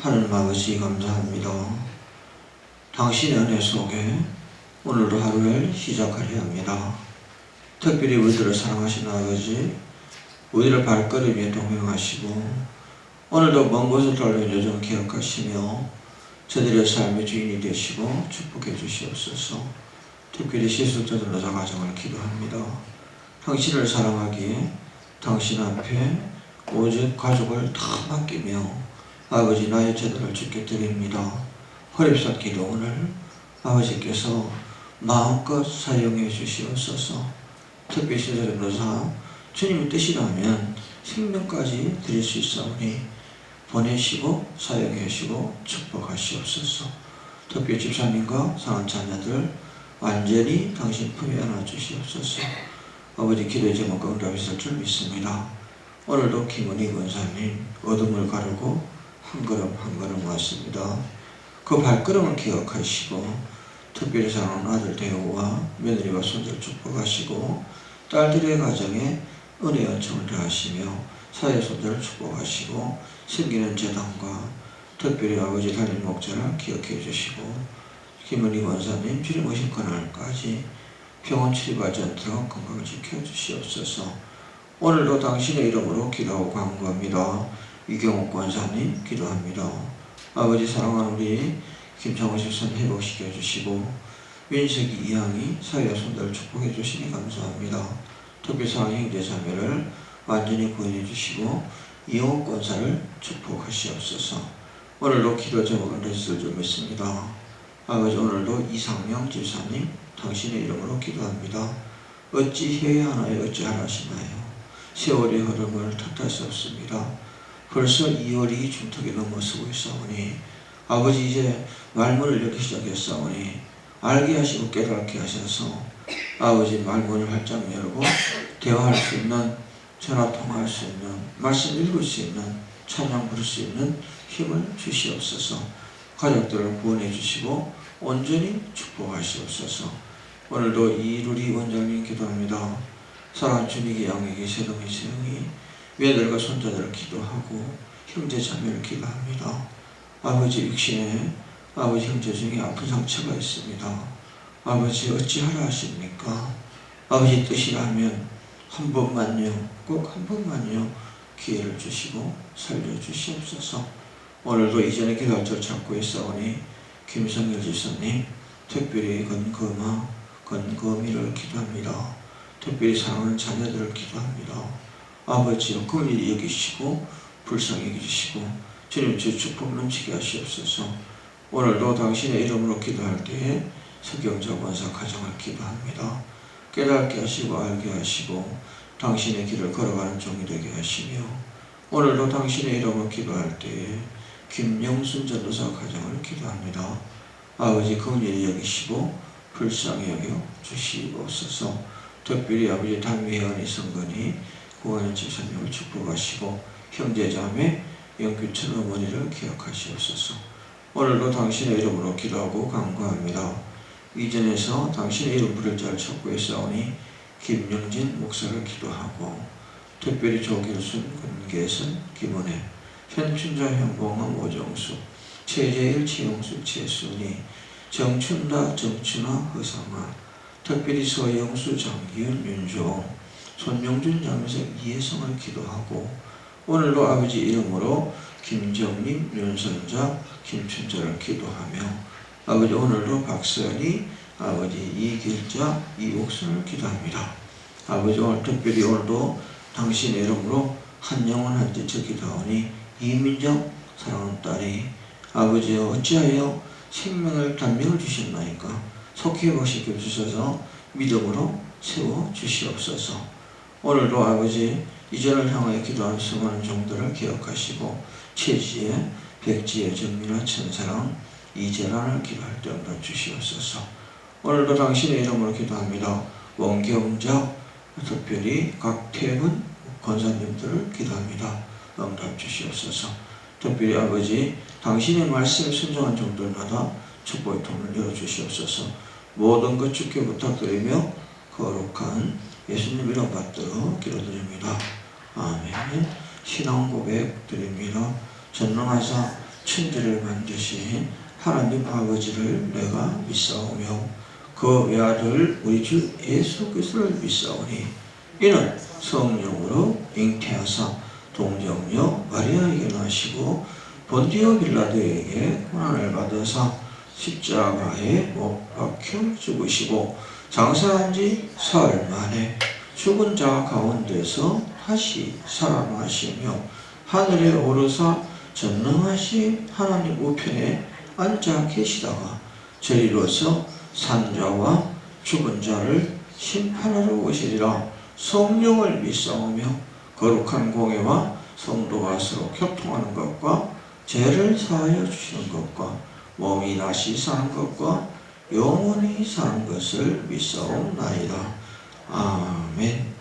하나님 아버지 감사합니다. 당신의 은혜 속에 오늘도 하루를 시작하려 합니다. 특별히 우리들을 사랑하시는 아버지, 우리를 발걸음 위에 동행하시고 오늘도 먼 곳을 달려온 여정 기억하시며 저들의 삶의 주인이 되시고 축복해 주시옵소서. 특별히 실속자들 노자 가정을 기도합니다. 당신을 사랑하기에 당신 앞에 오직 가족을 다 맡기며 아버지 나의 제도를 주께 드립니다. 허립삭 기도원을 아버지께서 마음껏 사용해 주시옵소서. 특별히 시절의 노사 주님의 뜻이라면 생명까지 드릴 수 있사오니 보내시고 사용해 주시고 축복하시옵소서. 특별히 집사님과 사랑하는 자녀들 완전히 당신 품에 안아주시옵소서. 아버지 기도의 제목과 응답이 있을 줄 믿습니다. 오늘도 김은희 권사님 어둠을 가르고 한 걸음 한 걸음 왔습니다. 그 발걸음을 기억하시고 특별히 사랑하는 아들 대호와 며느리와 손자를 축복하시고 딸들의 가정에 은혜의 은총을 더하시며 사회 손자를 축복하시고 생기는 재단과 특별히 아버지 달린 목자를 기억해 주시고 김은희 권사님 주님 오신 그날까지 병원 치료하지 않도록 건강을 지켜주시옵소서. 오늘도 당신의 이름으로 기도하고 간구합니다. 이경옥 권사님 기도합니다. 아버지 사랑하는 우리 김창호 집사님 회복시켜 주시고 민석이 이양이 사회와 손자를 축복해 주시니 감사합니다. 특히 사랑의 형제 자매를 완전히 구원해 주시고 이영옥 권사를 축복하시옵소서. 오늘도 기도 제목은 됐을 줄 믿습니다. 아버지 오늘도 이상명 집사님 당신의 이름으로 기도합니다. 어찌 해야 하나요? 어찌하라 하시나요? 세월의 흐름을 탓할 수 없습니다. 벌써 2월이 중턱에 넘어서고 있사오니 아버지 이제 말문을 열기 시작했사오니 알게 하시고 깨닫게 하셔서 아버지 말문을 활짝 열고 대화할 수 있는, 전화 통화할 수 있는, 말씀 읽을 수 있는, 찬양 부를 수 있는 힘을 주시옵소서. 가족들을 구원해 주시고 온전히 축복하시옵소서. 오늘도 이루리 원장님 기도합니다. 사랑하는 준익이 양에게 세동이 세영이 며느리과 손자들을 기도하고 형제 자매를 기도합니다. 아버지 육신에 아버지 형제 중에 아픈 상처가 있습니다. 아버지 어찌하라 하십니까? 아버지 뜻이라면 한 번만요, 꼭 한 번만요 기회를 주시고 살려주시옵소서. 오늘도 이전에 기도할 줄 찾고 있사오니 김성열 집사님 특별히 건거미를 기도합니다. 특별히 사랑하는 자녀들을 기도합니다. 아버지여 긍휼히 여기시고 불쌍히 여기시고 주님 주 축복 넘치게 하시옵소서. 오늘도 당신의 이름으로 기도할 때에 석영자 권사 가정을 기도합니다. 깨닫게 하시고 알게 하시고 당신의 길을 걸어가는 종이 되게 하시며 오늘도 당신의 이름으로 기도할 때에 김영순 전도사 가정을 기도합니다. 아버지 긍휼히 여기시고 불쌍히 여겨 주시옵소서. 특별히 아버지 단미현이 성건이 구원의 집사님을 축복하시고 형제자매 영규천 어머니를 기억하시옵소서. 오늘도 당신의 이름으로 기도하고 간구합니다. 이전에서 당신의 이름 부를 자를 찾고 있사오니 김영진 목사를 기도하고 특별히 조길순, 권계선, 김은혜, 현춘자, 현봉함, 오정수, 최재일, 최용수, 최순희, 정춘다, 정춘아, 허상아, 특별히 서영수, 장기윤, 윤종, 손명준, 장미석, 이혜성을 기도하고 오늘도 아버지 이름으로 김정림, 윤선자, 김춘자를 기도하며 아버지 오늘도 박선희, 아버지 이길자, 이옥선을 기도합니다. 아버지 오늘 특별히 오늘도 당신의 이름으로 한 영혼 한 지쳐 기도하오니 이민정 사랑하는 딸이 아버지여 어찌하여 생명을 단명을 주셨나이까 속히 회복시켜 주셔서 믿음으로 세워 주시옵소서. 오늘도 아버지 이전을 향하여 기도하는 수많은 종들을 기억하시고 최지혜, 백지혜, 정민아, 천사랑, 이재란을 기도할 때 응답 주시옵소서. 오늘도 당신의 이름으로 기도합니다. 원경자, 특별히 각태문 권사님들을 기도합니다. 응답 주시옵소서. 특별히 아버지 당신의 말씀에 순종한 종들마다 축복의 통을 열어주시옵소서. 모든 것 주께 부탁드리며 거룩한 예수님 이름 받들어 기도드립니다. 아멘. 신앙 고백 드립니다. 전능하사 천지를 만드신 하나님 아버지를 내가 믿사오며 그 외아들 우리 주 예수 그리스도를 믿사오니 이는 성령으로 잉태하사 동정녀 마리아에게 나시고 본디오 빌라도에게 고난을 받으사 십자가에 못 박혀 죽으시고 장사한 지 사흘 만에 죽은 자 가운데서 다시 살아나시며 하늘에 오르사 전능하신 하나님 우편에 앉아 계시다가 저리로서 산자와 죽은 자를 심판하러 오시리라. 성령을 믿사오며 거룩한 공예와 성도가 서로 교통하는 것과 죄를 사하여 주시는 것과 몸이 다시 사는 것과 영원히 사는 것을 믿사옵나이다. 아멘.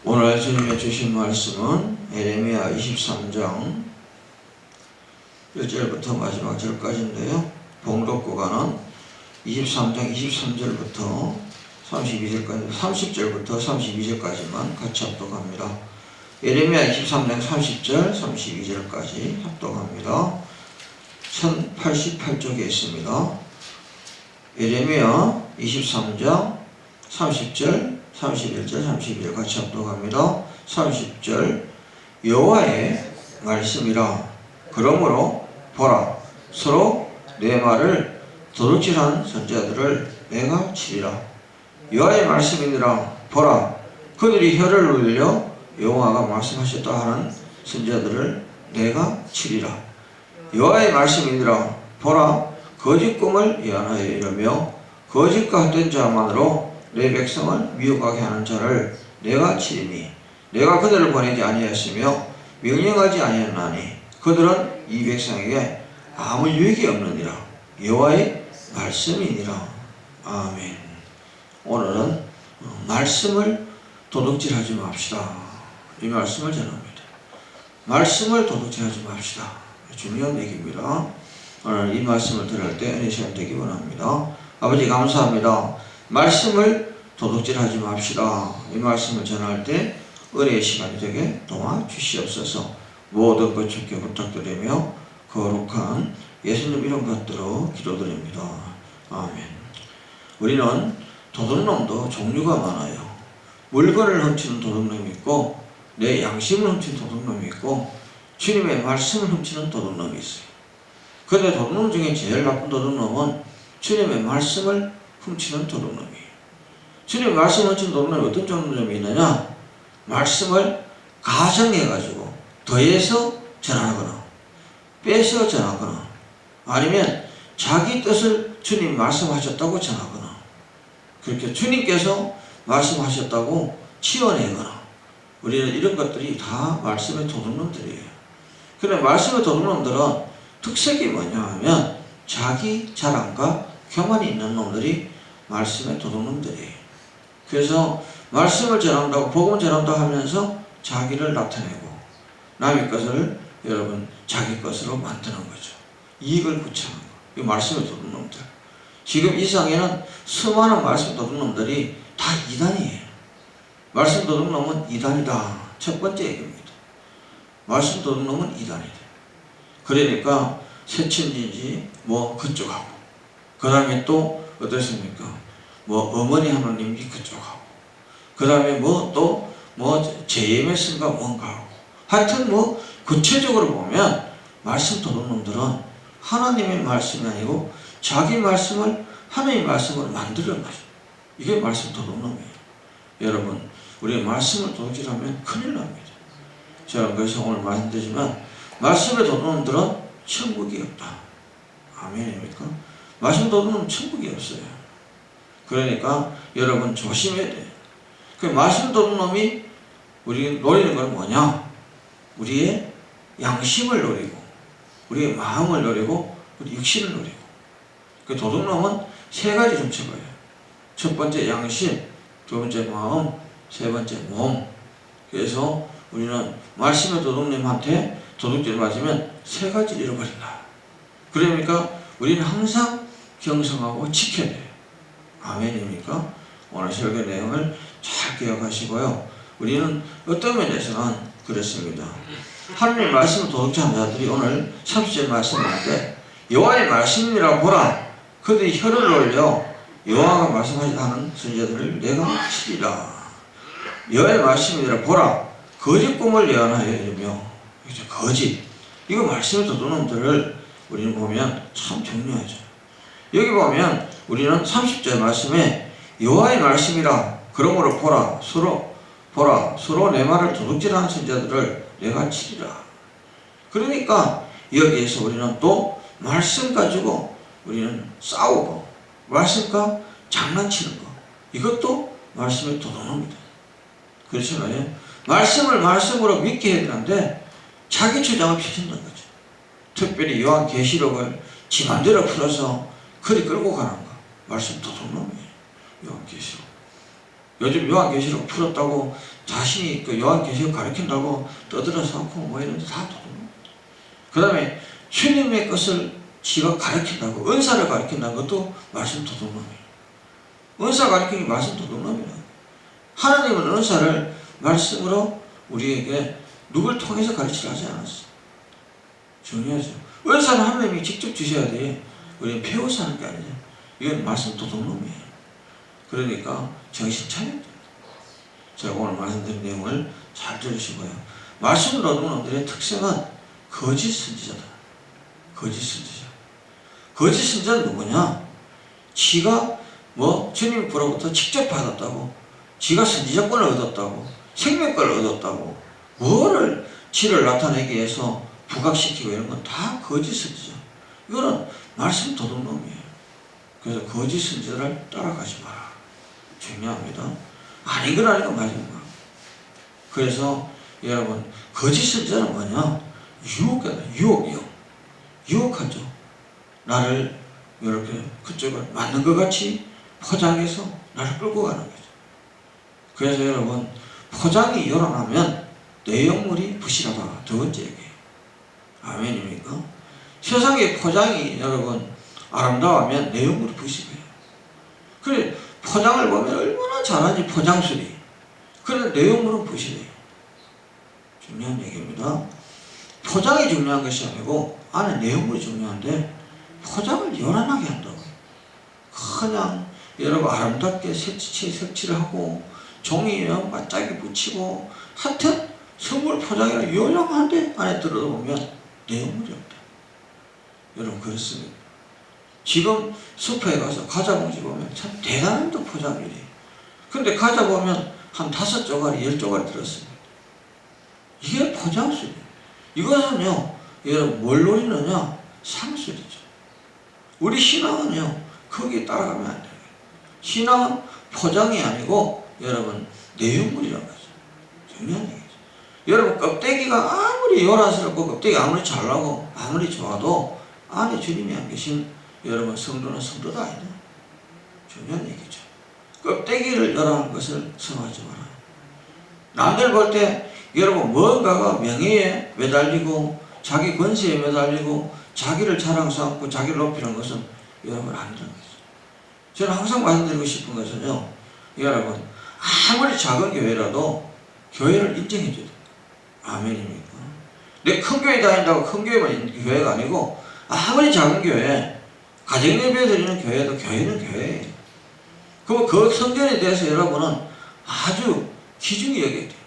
오늘 주님이 주신 말씀은 에레미야 23장 1절부터 마지막 절까지인데요. 봉독 구간은 23장 23절부터 32절까지, 30절부터 32절까지만 같이 합독합니다. 에레미야 23장 30절, 32절까지 합독합니다. 1088쪽에 있습니다. 에레미야 23장 30절, 31절, 32절 같이 합독합니다. 30절 여호와의 말씀이라. 그러므로 보라, 서로 내 말을 도둑질한 선지자들을 내가 치리라. 여호와의 말씀이니라. 보라, 그들이 혀를 눌려 여호와가 말씀하셨다 하는 선지자들을 내가 치리라. 여호와의 말씀이니라. 보라, 거짓 꿈을 예언하여 이르며 거짓과 헛된 자만으로 내 백성을 미혹하게 하는 자를 내가 치리니 내가 그들을 보내지 아니하였으며 명령하지 아니하였나니 그들은 이 백성에게 아무 유익이 없느니라. 여호와의 말씀이니라. 아멘. 오늘은 말씀을 도둑질하지 맙시다, 이 말씀을 전합니다. 말씀을 도둑질하지 맙시다. 중요한 얘기입니다. 오늘 이 말씀을 들을 때 은혜 시간 되기 원합니다. 아버지 감사합니다. 말씀을 도둑질하지 맙시다, 이 말씀을 전할 때 은혜의 시간이 되게 도와주시옵소서. 모든 것 주께 부탁드리며 거룩한 예수님 이름 받들어 기도드립니다. 아멘. 우리는 도둑놈도 종류가 많아요. 물건을 훔치는 도둑놈이 있고 내 양심을 훔치는 도둑놈이 있고 주님의 말씀을 훔치는 도둑놈이 있어요. 그런데 도둑놈 중에 제일 나쁜 도둑놈은 주님의 말씀을 훔치는 도둑놈이에요. 주님 말씀 훔치는 도둑놈이 어떤 도둑놈이 있느냐? 말씀을 가정해가지고 더해서 전하거나 빼서 전하거나 아니면 자기 뜻을 주님 말씀하셨다고 전하거나 그렇게 주님께서 말씀하셨다고 치워내거나 우리는 이런 것들이 다 말씀의 도둑놈들이에요. 그런데 말씀의 도둑놈들은 특색이 뭐냐 하면 자기 자랑과 교만이 있는 놈들이 말씀의 도둑놈들이에요. 그래서 말씀을 전한다고 복음을 전한다고 하면서 자기를 나타내고 남의 것을 여러분 자기 것으로 만드는 거죠. 이익을 구체하는 거. 이 말씀의 도둑놈들. 지금 이 세상에는 수많은 말씀 도둑놈들이 다 이단이에요. 말씀 도둑놈은 이단이다. 첫 번째 얘기입니다. 말씀 도둑놈은 이단이다. 그러니까 새천지인지 뭐 그쪽하고 그 다음에 또 어떻습니까? 뭐 어머니 하나님이 그쪽하고 그 다음에 뭐 또 뭐 JMS인가 뭔가 하고 하여튼 뭐 구체적으로 보면 말씀 도둑놈들은 하나님의 말씀이 아니고 자기 말씀을 하나님의 말씀으로 만드는 거죠. 이게 말씀 도둑놈이에요. 여러분 우리 말씀을 도둑질하면 큰일 납니다. 제가 그래서 오늘 말씀드리지만 말씀의 도둑놈들은 천국이 없다. 아멘입니까? 말씀 도둑놈은 천국이 없어요. 그러니까 여러분 조심해야 돼요. 그 말씀 도둑놈이 우리 노리는 건 뭐냐? 우리의 양심을 노리고 우리의 마음을 노리고 우리 육신을 노리고 그 도둑놈은 세 가지 정체가요. 첫 번째 양심, 두 번째 마음, 세 번째 몸. 그래서 우리는 말씀의 도둑님한테 도둑질 맞으면 세 가지를 잃어버린다. 그러니까 우리는 항상 경성하고 지켜야 돼요. 아멘입니까? 오늘 설교 내용을 잘 기억하시고요. 우리는 어떤 면에서는 그렇습니다. 하나님의 말씀을 도둑질하는 자들이 오늘 30절 말씀하는데 여호와의 말씀이라 보라 그들이 혀를 놀려 여호와가 말씀하시다 하는 선지자들을 내가 치리라. 여호와의 말씀이라 보라 거짓 꿈을 예언하여 이르며 거짓 이거 말씀의 도둑놈들을 우리는 보면 참 중요하죠. 여기 보면 우리는 30절 말씀에 여호와의 말씀이라 그러므로 보라 서로 내 말을 도둑질하는 선지자들을 내가 치리라. 그러니까 여기에서 우리는 또 말씀 가지고 우리는 싸우고 말씀과 장난치는 거 이것도 말씀의 도둑놈입니다. 그렇잖아요. 말씀을 말씀으로 믿게 해야 되는데 자기 주장을 펼친다는 거죠. 특별히 요한계시록을 지 맘대로 풀어서 그리 끌고 가는 거 말씀 도둑놈이에요. 요한계시록 요즘 요한계시록 풀었다고 자신이 그 요한계시록 가르친다고 떠들어서 뭐 이런 데 다 도둑놈. 그 다음에 주님의 것을 지가 가르친다고 은사를 가르친다는 것도 말씀 도둑놈이에요. 은사 가르치는 게 말씀 도둑놈이에요. 하나님은 은사를 말씀으로 우리에게 누굴 통해서 가르치려 하지 않았어요. 중요하죠. 은사는 하나님이 직접 주셔야 돼. 우리는 배워서 하는 게 아니죠. 이건 말씀 도둑놈이에요. 그러니까 정신 차려야 돼요. 제가 오늘 말씀드린 내용을 잘 들으시고요. 말씀 도둑놈들의 특성은 거짓 선지자다. 거짓 선지자. 거짓 선지자는 누구냐? 지가 뭐 주님으로부터 직접 받았다고, 지가 선지자권을 얻었다고, 생명권을 얻었다고, 뭐를 지를 나타내기 위해서 부각시키고 이런 건 다 거짓 선지자. 이거는 말씀 도둑놈이에요. 그래서 거짓 선지자를 따라가지 마라. 중요합니다. 아니건 아니고 맞은 거. 그래서 여러분 거짓 선지자는 뭐냐? 유혹이요. 유혹하죠. 나를 이렇게 그쪽을 맞는 것 같이 포장해서 나를 끌고 가는 거죠. 그래서 여러분 포장이 요란하면 내용물이 부실하다. 두 번째 얘기예요. 아멘입니까? 세상의 포장이 여러분 아름다워하면 내용물이 부실해요. 그래 포장을 보면 얼마나 잘하는지 포장술이. 그런데 내용물은 부실해요. 중요한 얘기입니다. 포장이 중요한 것이 아니고 안에 내용물이 중요한데 포장을 요란하게 한다고. 그냥 여러분 아름답게 색칠을 하고 종이에 맞짝이 붙이고 하여튼 선물 포장이라 요량한데 안에 들어보면 내용물이 없다. 여러분 그렇습니다. 지금 숲에 가서 과자 봉지 보면 참 대단합니다. 포장률이. 근데 과자 보면 한 5조각이 10조각이 들었습니다. 이게 포장술이에요. 이것은요, 여러분 뭘 노리느냐? 상술이죠. 우리 신앙은요, 거기에 따라가면 안 돼요. 신앙은 포장이 아니고 여러분 내용물이라는 거죠. 중요한 얘기죠. 여러분 껍데기가 아무리 요란스럽고 껍데기 아무리 잘나고 아무리 좋아도 안에 주님이 안 계신 여러분 성도는 성도가 아니다. 중요한 얘기죠. 껍데기를 요란한 것을 선호하지 마라. 남들 볼 때 여러분 뭔가가 명예에 매달리고 자기 권세에 매달리고 자기를 자랑 삼고 자기를 높이는 것은 여러분 아니라는 거죠. 저는 항상 말씀드리고 싶은 것은요, 여러분 아무리 작은 교회라도 교회를 인정해 줘야 돼요. 아멘입니까? 내 큰 교회 다닌다고 큰 교회만 교회가 아니고 아무리 작은 교회, 가정예배 드리는 교회도 교회는 교회예요. 그럼 그 성전에 대해서 여러분은 아주 귀중히 여겨야 돼요.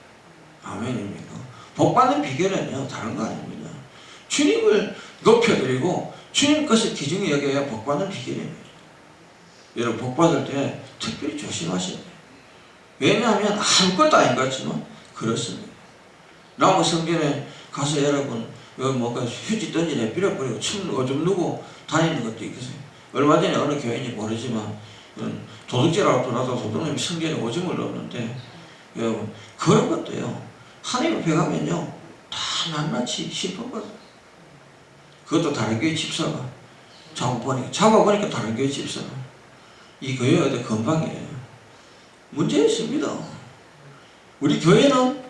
아멘입니까? 복받는 비결은요, 다른 거 아닙니다. 주님을 높여드리고 주님 것을 귀중히 여겨야 복받는 비결입니다. 여러분 복받을 때 특별히 조심하셔야 돼요. 왜냐하면 아무것도 아닌 것 같지만 그렇습니다. 나무 성전에 가서 여러분 뭐가 휴지 던지네 빌어버리고 춤 오줌 누고 다니는 것도 있겠어요. 얼마 전에 어느 교인이 모르지만 도둑질하러 돌아서 도둑놈이 성전에 오줌을 넣었는데 여러분 그런 것도요, 하나님 앞에 가면요 다 낱낱이 심판받아요. 그것도 다른 교회 집사가 잡아보니까 다른 교회 집사가 이 교회 어디 건방이에요. 문제 있습니다. 우리 교회는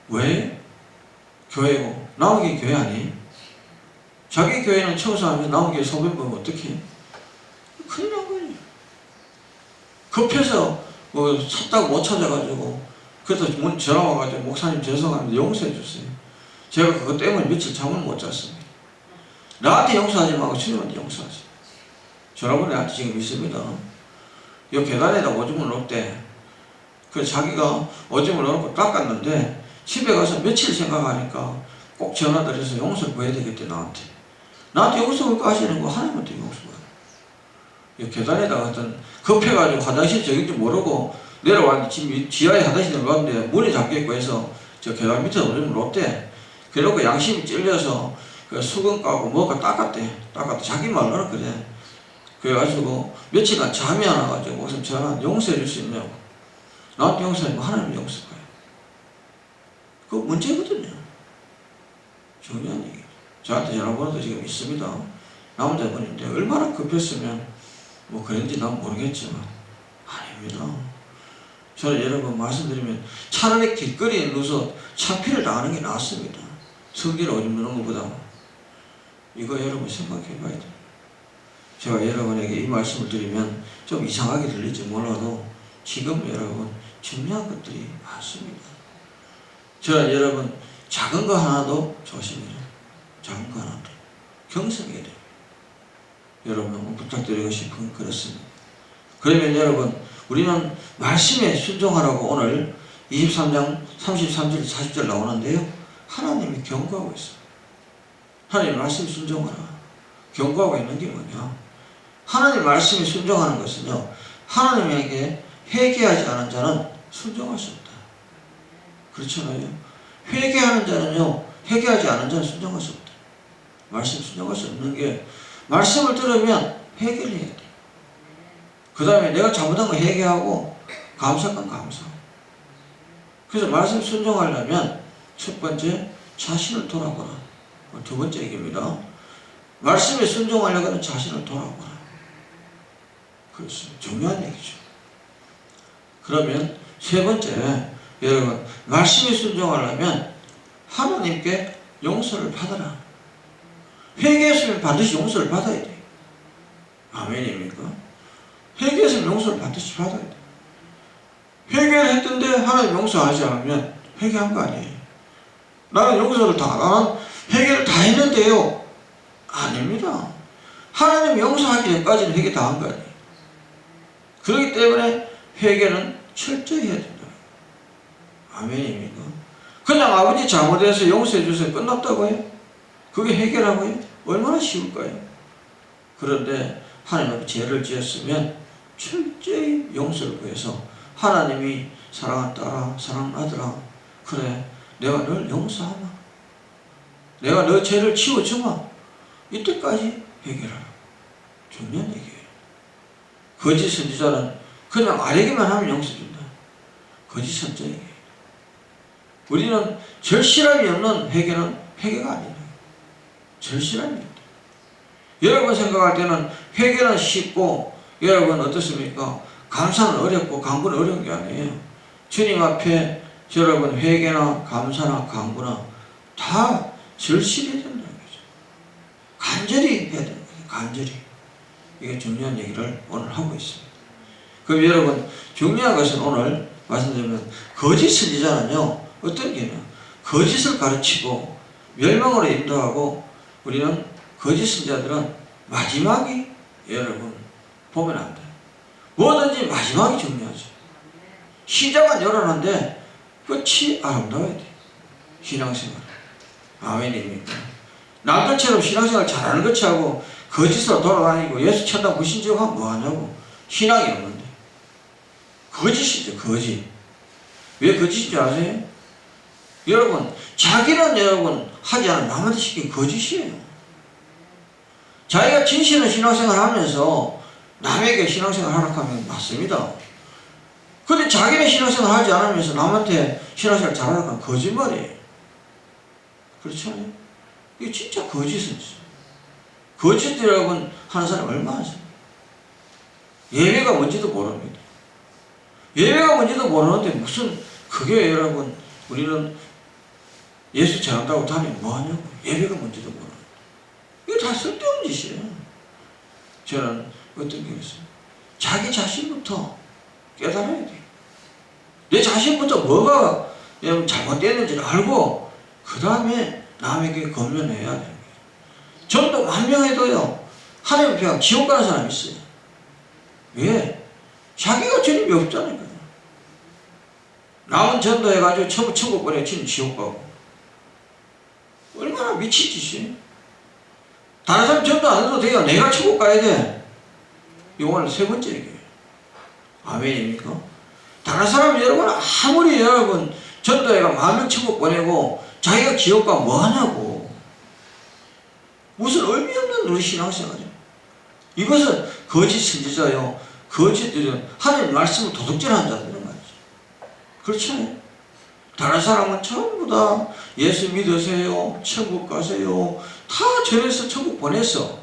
왜 교회고 남의 교회 아니에요? 자기 교회는 청소하면 남의 교회 소변 보면 어떡해? 큰일 난 거예요. 급해서 뭐 찾다가 못 찾아가지고 그래서 전화 와가지고 목사님 죄송합니다 용서해 주세요. 제가 그것 때문에 며칠 잠을 못 잤습니다. 나한테 용서하지 말고 주님한테 용서하세요. 여러분 나한테 지금 있습니다. 이 계단에다 오줌을 놓대. 그래서 자기가 오줌을 넣고 닦았는데 집에 가서 며칠 생각하니까 꼭 전화드려서 용서를 구해야 되겠대. 나한테 용서를 하시는 거 하나님한테 용서를. 이 계단에다가 어떤 급해가지고 화장실 저긴지 모르고 내려왔는데 지금 지하에 화장실에 왔는데 문이 잠겨있고 해서 저 계단 밑에 오줌을 놓대. 그래놓고 양심이 찔려서 그 수건 까고 뭐가 닦았대. 자기 말로는 그래. 그래가지고 며칠간 잠이 안 와가지고 무슨 전화 용서해 줄 수 있냐고. 나한테 용서하면 하나님 용서해요. 그거 문제거든요. 중요한 얘기. 저한테 전화번호도 지금 있습니다. 남자분인데 얼마나 급했으면 뭐 그런지 난 모르겠지만 아닙니다. 저는 여러분 말씀드리면 차라리 길거리에 누워서 창피를 당하는 게 낫습니다. 성질을 오줌 누는 것보다. 이거 여러분 생각해 봐야 돼요. 제가 여러분에게 이 말씀을 드리면 좀 이상하게 들릴지 몰라도 지금 여러분 중요한 것들이 많습니다. 저는 여러분 작은 거 하나도 조심해요. 작은 거 하나도 경성해야 돼요. 여러분 부탁드리고 싶은 그렇습니다. 그러면 여러분 우리는 말씀에 순종하라고 오늘 23장 33절 40절 나오는데요, 하나님이 경고하고 있어요. 하나님 말씀에 순종하라. 경고하고 있는 게 뭐냐? 하나님 말씀에 순종하는 것은요, 하나님에게 회개하지 않은 자는 순종할 수 없다. 그렇잖아요. 회개하는 자는요, 회개하지 않은 자는 순종할 수 없다. 말씀 순종할 수 없는 게, 말씀을 들으면 회개를 해야 돼. 그 다음에 내가 잘못한 거 회개하고 감사한 건 감사하고. 그래서 말씀 순종하려면 첫 번째 자신을 돌아보라. 두 번째 얘기입니다. 말씀에 순종하려고 하는 자신을 돌아보라. 그렇습니다. 중요한 얘기죠. 그러면 세 번째, 여러분 말씀에 순종하려면 하나님께 용서를 받아라. 회개했으면 반드시 용서를 받아야 돼. 아멘입니까? 회개했으면 용서를 반드시 받아야 돼. 회개를 했던데 하나님 용서하지 않으면 회개한 거 아니에요. 나는 용서를 회개를 다 했는데요. 아닙니다. 하나님 용서하기 전까지는 회개 다 한 거 아니에요. 그렇기 때문에 회개는 철저히 해야 된다. 아멘입니까? 그냥 아버지 잘못해서 용서해 주세요. 끝났다고 해요? 그게 회개라고 해요? 얼마나 쉬울까요? 그런데 하나님 앞에 죄를 지었으면 철저히 용서를 구해서 하나님이 사랑하는 딸아, 사랑하는 아들아, 그래 내가 널 용서하마, 내가 너 죄를 치워주마, 이때까지 해결하라. 중요한 얘기예요. 거짓 선지자는 그냥 아뢰기만 하면 용서준다. 거짓 선지자에게 우리는 절실함이 없는 회개는 회개가 아니다. 절실함이 없다. 여러분 생각할 때는 회개는 쉽고 여러분 어떻습니까? 감사는 어렵고 간구는 어려운 게 아니에요. 주님 앞에 여러분 회개나 감사나 간구나 다 절실해야 된다는 거죠. 간절히 해야 되는 거죠. 간절히. 이게 중요한 얘기를 오늘 하고 있습니다. 그럼 여러분 중요한 것은 오늘 말씀드리면 거짓 선지자는요 어떤 게냐, 거짓을 가르치고 멸망으로 인도하고, 우리는 거짓 선지자들은 마지막이 여러분 보면 안 돼요. 뭐든지 마지막이 중요하죠. 시작은 열어놨는데 끝이 아름다워야 돼요. 신앙생활. 아멘입니까? 남들처럼 신앙생활 잘하는 것이 하고 거짓으로 돌아다니고 예수 천당 무신적하면 뭐하냐고. 신앙이 없는데. 거짓이죠. 거짓. 왜 거짓인지 아세요? 여러분 자기는 여러분 하지 않은 남한테 시킨 거짓이에요. 자기가 진실한 신앙생활 하면서 남에게 신앙생활 하라고 하면 맞습니다. 근데 자기는 신앙생활 하지 않으면서 남한테 신앙생활 잘하라고 하면 거짓말이에요. 그렇지 않아요? 이게 진짜 거짓이죠. 거짓 여러분 하는 사람 얼마나 있어요? 예배가 뭔지도 모릅니다. 예배가 뭔지도 모르는데 무슨 그게 여러분 우리는 예수 잘한다고 다니면 뭐하냐고. 예배가 뭔지도 모르는. 이거 다 쓸데없는 짓이에요. 저는 어떤 게 있어요? 자기 자신부터 깨달아야 돼요. 내 자신부터 뭐가 여러분 잘못됐는지를 알고 그 다음에 남에게 권면해야 돼요. 전도 만명해도요 하나님 앞에 지옥 가는 사람이 있어요. 왜? 자기가 주님이 없잖아요. 남은 전도해가지고 천국 보내 지는 지옥 가고. 얼마나 미친 짓이에요. 다른 사람 전도 안 해도 돼요. 내가 천국 가야 돼. 이거 오늘 세 번째 얘기예요. 아멘입니까? 다른 사람 여러분 아무리 여러분 전도해가 만명 천국 보내고 자기가 지옥 가면 뭐하냐고. 무슨 의미 없는 우리 신앙생활이에요. 이것은 거짓 선지자요, 거짓들은 하나님 말씀을 도둑질하는 자들은 말이죠. 그렇지 않아요? 다른 사람은 전부 다 예수 믿으세요, 천국 가세요, 다 전해서 천국 보냈어.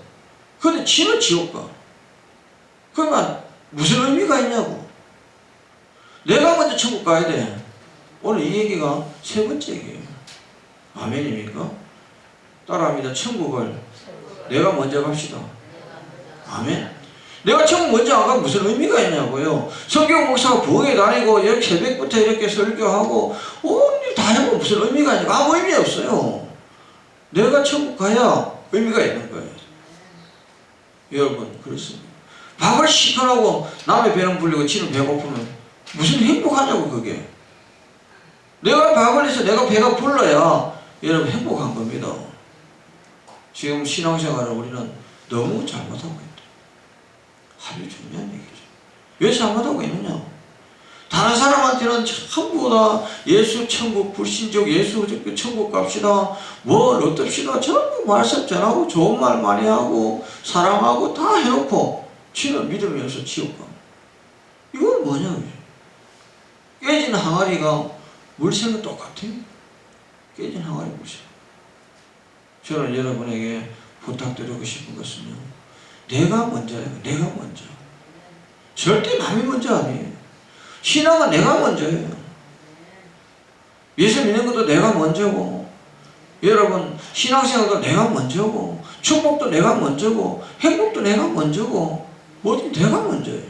근데 지는 지옥 가. 그러면 무슨 의미가 있냐고. 내가 먼저 천국 가야 돼. 오늘 이 얘기가 세 번째 얘기예요. 아멘입니까? 따라합니다. 천국을 내가 먼저 갑시다. 아멘. 내가 천국 먼저 안 가면 무슨 의미가 있냐고요. 성경 목사가 부흥회 다니고 이렇게 새벽부터 이렇게 설교하고 온일 다 해보면 무슨 의미가 있냐고. 아무 의미 없어요. 내가 천국 가야 의미가 있는 거예요. 여러분 그렇습니다. 밥을 시켜놓고 남의 배는 불리고 지는 배고프면 무슨 행복하냐고. 그게 내가 밥을 해서 내가 배가 불러야 여러분 행복한 겁니다. 지금 신앙생활을 우리는 너무 잘못하고 있다. 아주 중요한 얘기죠. 왜 잘못하고 있느냐? 다른 사람한테는 전부 다 예수 천국 불신족, 예수 천국 갑시다, 뭘 어떻습시다, 전부 말씀 전하고 좋은 말 많이 하고 사랑하고 다 해놓고 지는 믿음이 없어 지옥 가. 이건 뭐냐? 깨진 항아리가 물새는 똑같아요. 깨진 항아리 물새. 저는 여러분에게 부탁드리고 싶은 것은요, 내가 먼저예요. 내가 먼저. 절대 남이 먼저 아니에요. 신앙은 내가 먼저예요. 예수 믿는 것도 내가 먼저고, 여러분 신앙생활도 내가 먼저고, 축복도 내가 먼저고, 행복도 내가 먼저고, 뭐든 내가 먼저예요.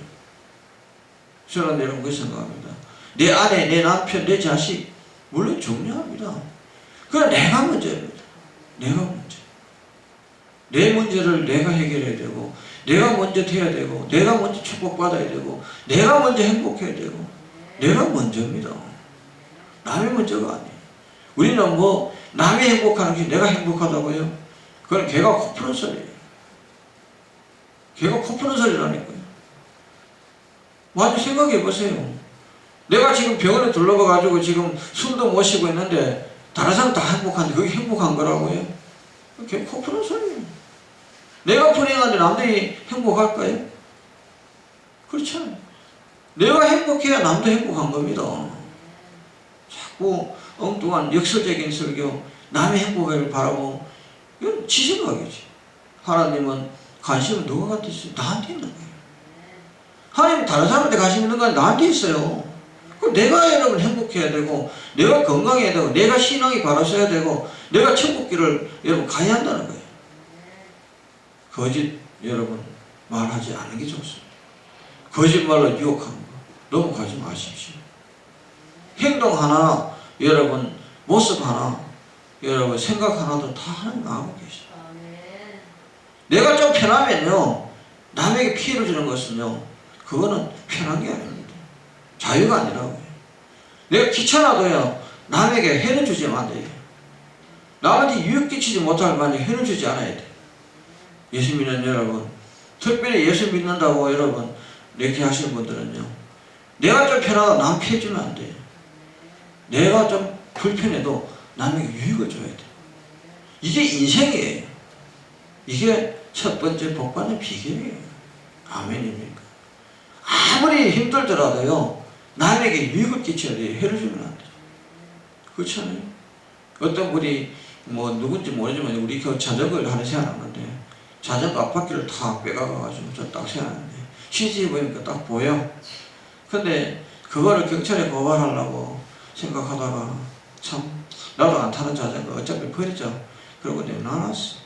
저는 여러분 그렇게 생각합니다. 내 아내, 내 남편, 내 자식 물론 중요합니다. 그러나 내가 먼저입니다. 내가 먼저. 내 문제를 내가 해결해야 되고, 내가 먼저 돼야 되고, 내가 먼저 축복받아야 되고, 내가 먼저 행복해야 되고, 내가 먼저입니다. 남이 먼저가 아니에요. 우리는 뭐 남이 행복하는 게 내가 행복하다고요? 그건 개가 코 푸는 소리예요. 걔가 코 푸는 소리라니까요. 많이 생각해 보세요. 내가 지금 병원에 둘러가가지고 지금 숨도 못 쉬고 있는데 다른 사람 다 행복한데 그게 행복한 거라고요? 걔 코 푸는 소리예요. 내가 불행한데 남들이 행복할까요? 그렇잖아요. 내가 행복해야 남도 행복한 겁니다. 자꾸 엉뚱한 역설적인 설교, 남의 행복을 바라고, 이건 지 생각이지. 하나님은 관심은 누구한테 있어요? 나한테 있는 거예요. 하나님은 다른 사람한테 관심 있는 건 나한테 있어요. 그럼 내가 여러분 행복해야 되고, 내가 건강해야 되고, 내가 신앙이 바라서야 되고, 내가 천국길을 여러분 가야 한다는 거예요. 거짓 여러분 말하지 않는 게 좋습니다. 거짓말로 유혹하는 거 넘어가지 마십시오. 행동 하나, 여러분 모습 하나, 여러분 생각 하나도 다 하나님 알고 계시죠. 내가 좀 편하면요, 남에게 피해를 주는 것은요, 그거는 편한 게 아닙니다. 자유가 아니라고요. 내가 귀찮아도요, 남에게 해는 주지 않아야 돼요. 남한테 유익 끼치지 못할 만한 해는 주지 않아야 돼요. 예수 믿는 여러분, 특별히 예수 믿는다고 여러분 이렇게 하시는 분들은요, 내가 좀 편하다 남 피해 주면 안 돼요. 내가 좀 불편해도 남에게 유익을 줘야 돼요. 이게 인생이에요. 이게 첫 번째 복받는 비결이에요. 아멘입니까? 아무리 힘들더라도요, 남에게 유익을 끼쳐야 돼요. 해를 주면 안 돼요. 그렇잖아요. 어떤 분이 뭐 누군지 모르지만 우리 그 자전거를 하나 세워놨는데 자전거 앞바퀴를 다 빼가가지고 저 딱 세워놨는데 CCTV 보니까 딱 보여. 근데 그거를 경찰에 고발하려고 생각하다가 참 나도 안 타는 자전거 어차피 버리자 그러고 내놔놨어.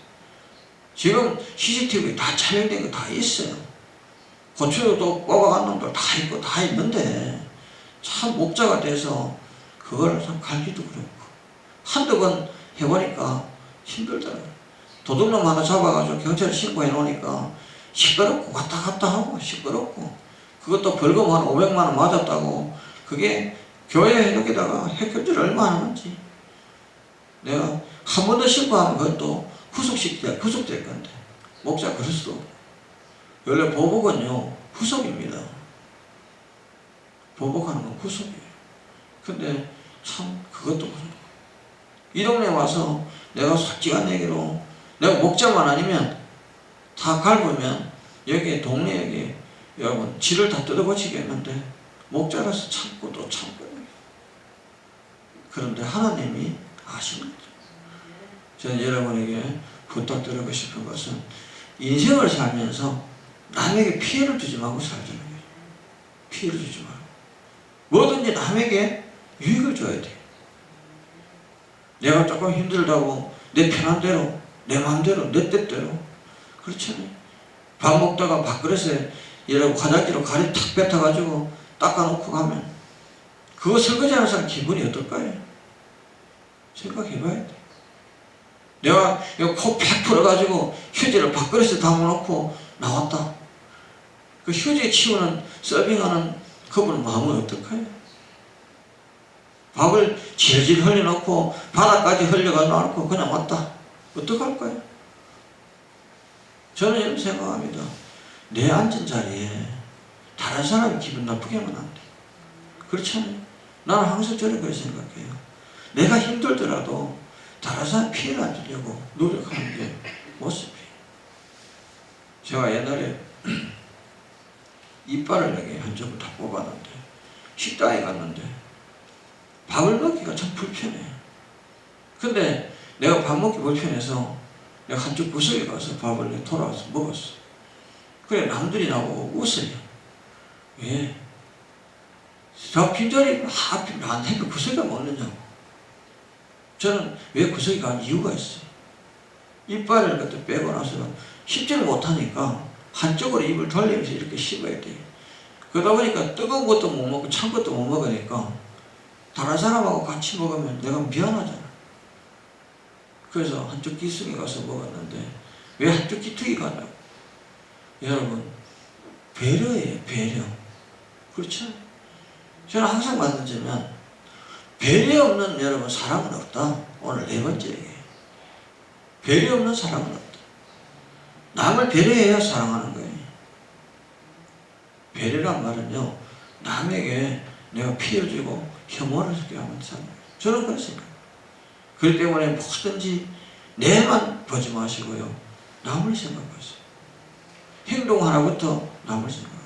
지금 CCTV 다 촬영된 거 다 있어요. 고추도 뽑아간 놈들 다 있고 다 있는데 참 목자가 돼서 그걸 참 갈기도 그렇고 한두 번 해보니까 힘들더라고요. 도둑놈 하나 잡아가지고 경찰에 신고해 놓으니까 시끄럽고 왔다 갔다 하고 시끄럽고 그것도 벌금 한 500만 원 맞았다고. 그게 교회 여기다가 해결질 얼마 하는지. 내가 한 번 더 신고하면 그것도 후속될 건데 목자 그럴 수도 없고. 원래 보복은요 후속입니다. 보복하는 건 후속이에요. 근데 참 그것도 그렇고 이 동네 와서 내가 솔직한 얘기로 내가 목자만 아니면 다 갈구면 여기 동네 여기 여러분 지를 다 뜯어고치겠는데 목자라서 참고 또 참고. 그런데 하나님이 아십니다. 저는 여러분에게 부탁드리고 싶은 것은 인생을 살면서 남에게 피해를 주지 말고 살자는 거예요. 피해를 주지 말고 뭐든지 남에게 유익을 줘야 돼요. 내가 조금 힘들다고 내 편한 대로 내 마음대로 내 뜻대로 그렇잖아요. 밥 먹다가 밥그릇에 여러분 화장지로 가리 탁 뱉어가지고 닦아놓고 가면 그거 설거지하는 사람 기분이 어떨까요? 생각해봐야 돼. 내가 코 팍 풀어가지고 휴지를 밥그릇에 담아놓고 나왔다. 그 휴지 치우는 서빙하는 그분 마음은 어떨까요? 밥을 질질 흘려놓고 바닥까지 흘려가지고 그냥 왔다. 어떡할까요? 저는 이렇게 생각합니다. 내 앉은 자리에 다른 사람이 기분 나쁘게 하면 안 돼. 그렇잖아요. 나는 항상 저렇게 생각해요. 내가 힘들더라도 다른 사람 피해를 안 주려고 노력하는 게 모습이에요. 제가 옛날에 이빨을 여기 한쪽을 다 뽑았는데 식당에 갔는데 밥을 먹기가 참 불편해요. 근데 내가 밥 먹기 불편해서 내가 한쪽 구석에 가서 밥을 돌아와서 먹었어. 그래 남들이 나보고 웃어요. 왜? 저 빈자리 하필 나한테 그 구석에 먹느냐고. 저는 왜 구석에 간 이유가 있어요. 이빨을 그때 빼고 나서 씹지를 못하니까 한쪽으로 입을 돌리면서 이렇게 씹어야 돼요. 그러다 보니까 뜨거운 것도 못 먹고 찬 것도 못 먹으니까 다른 사람하고 같이 먹으면 내가 미안하잖아. 그래서 한쪽 기둥에 가서 먹었는데 왜 한쪽 기둥이 가냐고. 여러분 배려예요. 배려. 그렇죠? 저는 항상 만나지만 배려 없는 여러분 사랑은 없다. 오늘 네 번째 얘기예요. 배려 없는 사랑은 없다. 남을 배려해야 사랑하는 거예요. 배려란 말은요, 남에게 내가 피해주고 혐오를 하게 하면 참, 저는 그렇습니다. 그렇기 때문에 뭐든지 내만 보지 마시고요, 남을 생각하세요. 행동 하나부터 남을 생각해요.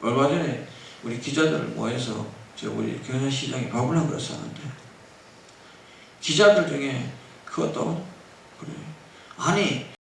얼마 전에 우리 기자들 모여서 우리 경연시장에 밥을 하고 그랬었는데, 기자들 중에 그것도 그래요. 아니